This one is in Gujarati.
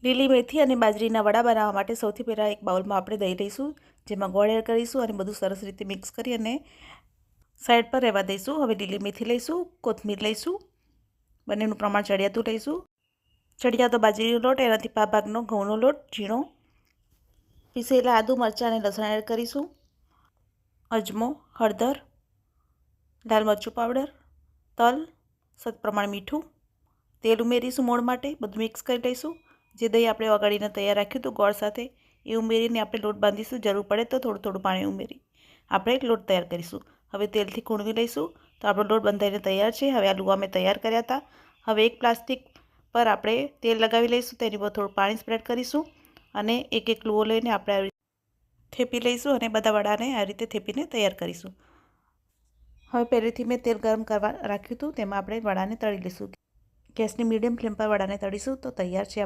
લીલી મેથી અને બાજરીના વડા બનાવવા માટે સૌથી પહેલાં એક બાઉલમાં આપણે દહીં લઈશું, જેમાં ગોળ એડ કરીશું અને બધું સરસ રીતે મિક્સ કરી અને સાઈડ પર રહેવા દઈશું. હવે લીલી મેથી લઈશું, કોથમીર લઈશું, બંનેનું પ્રમાણ ચડિયાતું લઈશું. ચડિયાતો બાજરીનો લોટ, એનાથી પા ભાગનો ઘઉંનો લોટ ઝીણો, પીસેલા આદુ, મરચાં અને લસણ એડ કરીશું, અજમો, હળદર, લાલ મરચું પાવડર, તલ, સત્પ્રમાણ મીઠું, તેલ ઉમેરીશું મોણ માટે. બધું મિક્સ કરી લઈશું. જે દહીં આપણે વગાડીને તૈયાર રાખ્યું હતું ગોળ સાથે એ ઉમેરીને આપણે લોટ બાંધીશું. જરૂર પડે તો થોડું થોડું પાણી ઉમેરી આપણે લોટ તૈયાર કરીશું. હવે તેલથી કૂણવી લઈશું. તો આપણો લોટ બંધાઈને તૈયાર છે. હવે આ લુવા મેં તૈયાર કર્યા હતા. હવે એક પ્લાસ્ટિક પર આપણે તેલ લગાવી લઈશું. તેની પર થોડું પાણી સ્પ્રેડ કરીશું અને એક એક લુવો લઈને આપણે થેપી લઈશું અને બધા વડાને આ રીતે થેપીને તૈયાર કરીશું. હવે પહેલેથી મેં તેલ ગરમ કરવા રાખ્યું હતું, તેમાં આપણે વડાને તળી લઈશું. ગેસની મીડિયમ ફ્લેમ પર વડાને તળીશું તો તૈયાર છે.